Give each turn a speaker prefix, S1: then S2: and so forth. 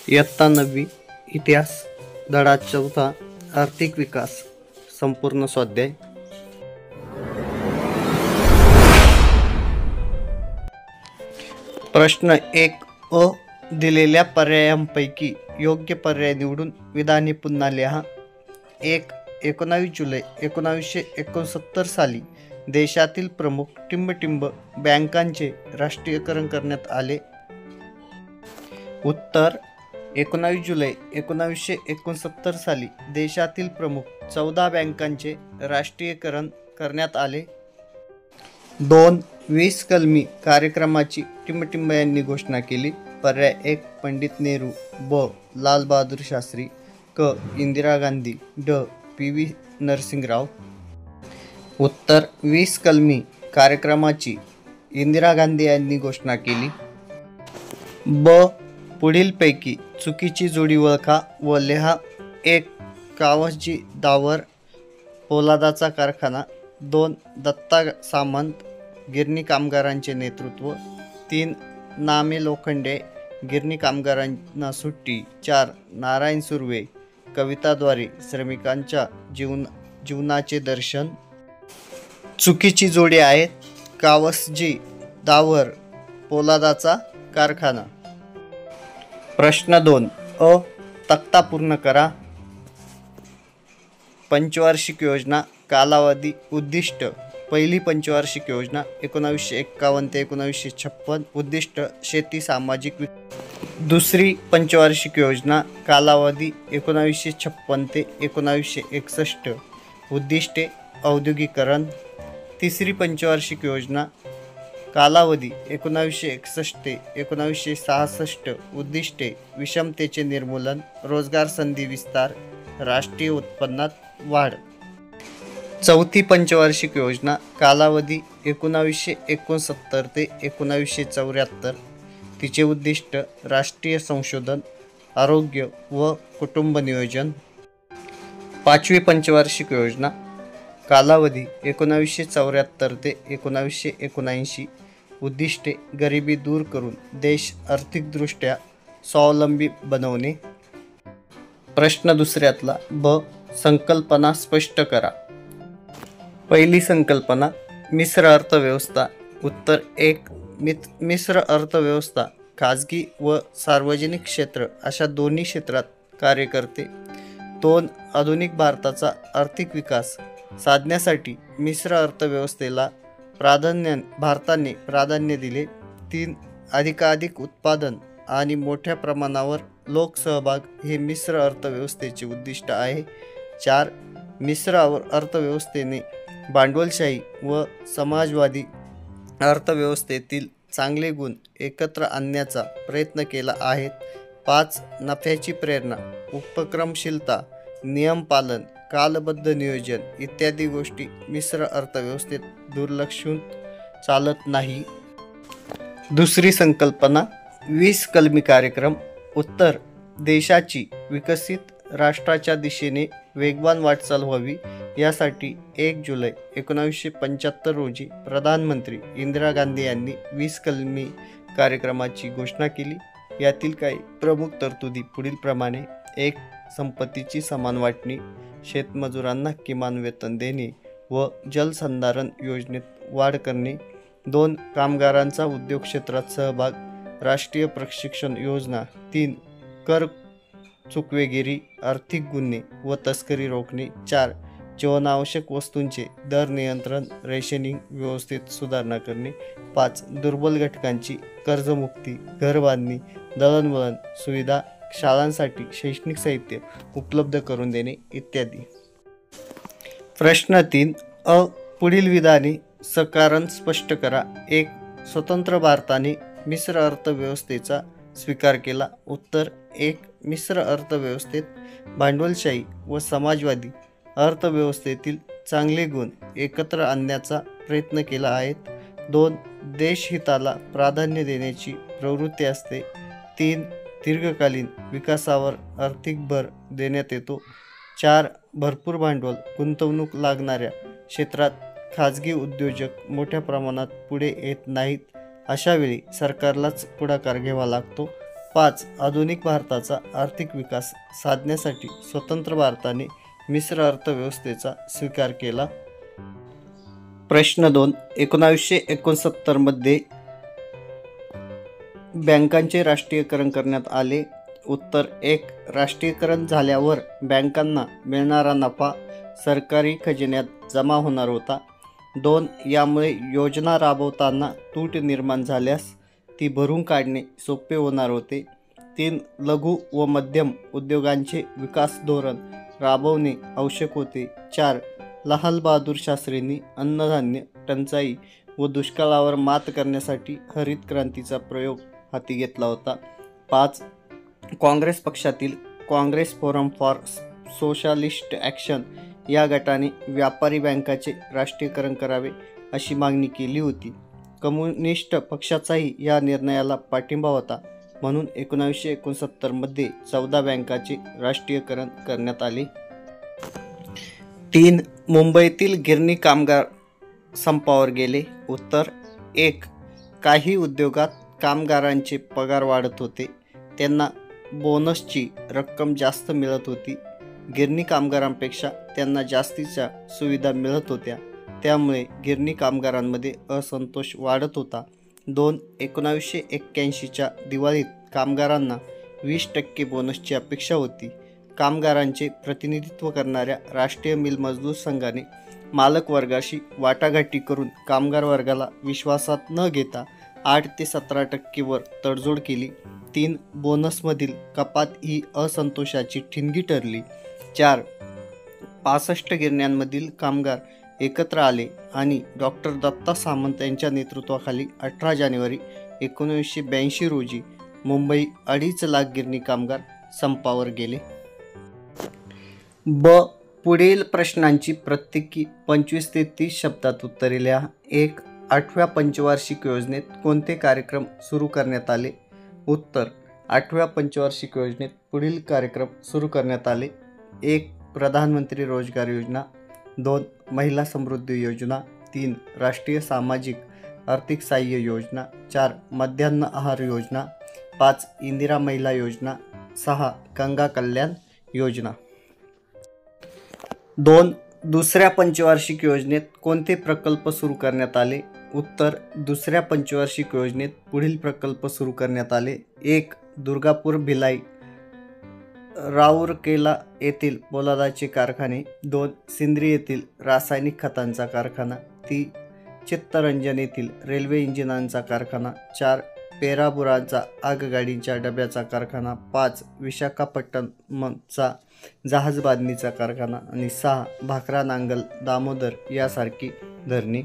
S1: इयत्ता 9वी इतिहास धडा 4 आर्थिक विकास संपूर्ण स्वाध्याय. प्रश्न 1 अ. दिलेल्या पर्यायांपैकी योग्य पर्याय निवडून विधाने पुन्हा लिहा. 1. 19 जुलै 1969 साली देशातील प्रमुख टिंब बँकांचे राष्ट्रीयकरण करण्यात आले. उत्तर 19 जुलै 1969 साली देशातील प्रमुख 14 बँकांचे राष्ट्रीयकरण करण्यात आले. 2. 20 कलमी कार्यक्रमाची टिंब यांनी घोषणा केली. पर्याय 1 पंडित नेहरू, ब. लाल बहादूर शास्त्री, क. इंदिरा गांधी, ड. पी.व्ही. नरसिंहराव. उत्तर 20 कलमी कार्यक्रमाची इंदिरा गांधी यांनी घोषणा केली. ब. पुढीलपैकी चुकीची जोडी ओळखा व लिहा. 1. कावसजी दावर पोलादाचा कारखाना. 2. दत्ता सामंत गिरणी कामगारांचे नेतृत्व. 3. नामे लोखंडे गिरणी कामगारांना सुट्टी. 4. नारायण सुर्वे कविताद्वारे श्रमिकांच्या जीवनाचे दर्शन. चुकीची जोडी आहेत कावसजी दावर पोलादाचा कारखाना. प्रश्न 2 अ. तक्ता पूर्ण करा. पंचवार्षिक योजना कालावधी उद्दिष्ट. पहिली पंचवार्षिक योजना 1951 ते 1956. उद्दिष्ट शेती सामाजिक दुसरी पंचवार्षिक योजना कालावधी 1956 ते 1961. उद्दिष्टे औद्योगिकरण. तिसरी पंचवार्षिक योजना कालावधी 1961 ते 1966. उद्दिष्टे विषमतेचे निर्मूलन, रोजगार संधी विस्तार, राष्ट्रीय उत्पन्नात वाढ. चौथी पंचवार्षिक योजना कालावधी 1969 ते 1974. तिचे उद्दिष्ट राष्ट्रीय संशोधन, आरोग्य व कुटुंब नियोजन. पाचवी पंचवार्षिक योजना कालावधी 1974 ते 1979. उद्दिष्टे गरिबी दूर करून देश आर्थिकदृष्ट्या स्वावलंबी बनवणे. प्रश्न दुसऱ्यातला ब. संकल्पना स्पष्ट करा. पहिली संकल्पना मिश्र अर्थव्यवस्था. उत्तर 1. मिश्र अर्थव्यवस्था खाजगी व सार्वजनिक क्षेत्र अशा दोन्ही क्षेत्रात कार्य करते. 2. आधुनिक भारताचा आर्थिक विकास साधण्यासाठी मिश्र अर्थव्यवस्थेला भारताने प्राधान्य दिले. 3. अधिकाधिक उत्पादन आणि मोठ्या प्रमाणावर लोकसहभाग हे मिश्र अर्थव्यवस्थेचे उद्दिष्ट आहे. 4. मिश्र अर्थव्यवस्थेने भांडवलशाही व समाजवादी अर्थव्यवस्थेतील चांगले गुण एकत्र आणण्याचा प्रयत्न केला आहे. 5. नफ्याची प्रेरणा, उपक्रमशीलता, नियमपालन, कालबद्ध नियोजन इत्यादी गोष्टी मिश्र अर्थव्यवस्थेत दुर्लक्षून चालत नाही. दुसरी संकल्पना 20 कलमी कार्यक्रम. उत्तर देशाची विकसित राष्ट्राच्या दिशेने वेगवान वाटचाल व्हावी यासाठी 1 जुलै 1975 रोजी प्रधानमंत्री इंदिरा गांधी यांनी 20 कलमी कार्यक्रमाची घोषणा केली. यातील काही प्रमुख तरतुदी पुढीलप्रमाणे. 1. संपत्तीची समान वाटणी, शेतमजुरांना किमान वेतन देणे व जलसंधारण योजनेत वाढ करणे. 2. कामगारांचा उद्योग क्षेत्रात सहभाग, राष्ट्रीय प्रशिक्षण योजना. 3. कर चुकवेगिरी, आर्थिक गुन्हे व तस्करी रोखणे. 4. जीवनावश्यक वस्तूंचे दर नियंत्रण, रेशनिंग व्यवस्थेत सुधारणा करणे. 5. दुर्बल घटकांची कर्जमुक्ती, घरबांधणी, दळणवळण सुविधा, शाळांसाठी शैक्षणिक साहित्य उपलब्ध करून देणे इत्यादी. प्रश्न 3 अ. पुढील विधाने सकारण स्पष्ट करा. 1. स्वतंत्र भारताने मिश्र अर्थव्यवस्थेचा स्वीकार केला. उत्तर 1. मिश्र अर्थव्यवस्थेत भांडवलशाही व समाजवादी अर्थव्यवस्थेतील चांगले गुण एकत्र आणण्याचा प्रयत्न केला आहे. 2. देशहिताला प्राधान्य देण्याची प्रवृत्ती असते. 3. दीर्घकालीन विकासावर आर्थिक भर देण्यात येतो. 4. भरपूर भांडवल गुंतवणूक लागणाऱ्या क्षेत्रात खाजगी उद्योजक मोठ्या प्रमाणात पुढे येत नाहीत. अशावेळी सरकारलाच पुढाकार घ्यावा लागतो. 5. आधुनिक भारताचा आर्थिक विकास साधण्यासाठी स्वतंत्र भारताने मिश्र अर्थव्यवस्थेचा स्वीकार केला. प्रश्न 2. 1969 मध्ये बँकांचे राष्ट्रीयकरण करण्यात आले. उत्तर 1. राष्ट्रीयकरण झाल्यावर बँकांना मिळणारा नफा सरकारी खजिन्यात जमा होणार होता. 2. यामुळे योजना राबवताना तूट निर्माण झाल्यास ती भरून काढणे सोपे होणार होते. 3. लघु व मध्यम उद्योगांचे विकास धोरण राबवणे आवश्यक होते. 4. लाल बहादूर शास्त्रींनी अन्नधान्य टंचाई व दुष्काळावर मात करण्यासाठी हरित क्रांतीचा प्रयोग हाती घेतला होता. 5. काँग्रेस पक्षातील Congress forum for socialist action या गटाने व्यापारी बँकाचे राष्ट्रीयकरण करावे अशी मागणी केली होती. कम्युनिस्ट पक्षाचाही या निर्णयाला पाठिंबा होता, म्हणून 1969 मध्ये 14 बँकांचे राष्ट्रीयकरण करण्यात आले. 3. मुंबईतील गिरणी कामगार संपावर गेले. उत्तर 1. काही उद्योगात कामगारांचे पगार वाढत होते, त्यांना बोनसची रक्कम जास्त मिळत होती. गिरणी कामगारांपेक्षा त्यांना जास्तीच्या सुविधा मिळत होत्या, त्यामुळे गिरणी कामगारांमध्ये असंतोष वाढत होता. 2. 1981च्या दिवाळीत कामगारांना 20% बोनसची अपेक्षा होती. कामगारांचे प्रतिनिधित्व करणाऱ्या राष्ट्रीय मिल मजदूर संघाने मालक वर्गाशी वाटाघाटी करून कामगार वर्गाला विश्वासात न घेता 8 ते 17% वर तडजोड केली. 3. बोनसमधील कपात ही असंतोषाची ठिणगी ठरली. 4. 65 गिरण्यांमधील कामगार एकत्र आले आणि डॉक्टर दत्ता सामंत यांच्या नेतृत्वाखाली 18 जानेवारी 1982 रोजी मुंबई 2.5 लाख गिरणी कामगार संपावर गेले. ब. पुढील प्रश्नांची प्रत्येकी 25 ते 30 शब्दात उत्तरे लिहा. 1. 8व्या पंचवार्षिक योजनेत कोणते कार्यक्रम सुरू करण्यात आले? उत्तर 8व्या पंचवार्षिक योजनेत पुढील कार्यक्रम सुरू करण्यात आले. 1. प्रधानमंत्री रोजगार योजना. 2. महिला समृद्धी योजना. 3. राष्ट्रीय सामाजिक आर्थिक सहाय्य योजना. 4. मध्यान्ह आहार योजना. 5. इंदिरा महिला योजना. 6. गंगा कल्याण योजना. 2. दुसऱ्या पंचवार्षिक योजनेत कोणते प्रकल्प सुरू करण्यात आले? उत्तर दुसऱ्या पंचवार्षिक योजनेत पुढील प्रकल्प सुरू करण्यात आले. 1. दुर्गापूर भिलाई राऊरकेला येथील पोलादाचे कारखाने. 2. सिंद्री येथील रासायनिक खतांचा कारखाना. 3. चित्तरंजन येथील रेल्वे इंजिनांचा कारखाना. 4. पेराबुराचा आगगाडीच्या डब्याचा कारखाना. 5. विशाखापट्टणमचा जहाज बांधणीचा कारखाना. आणि 6. भाकरा नांगल दामोदर यासारखी धरणे.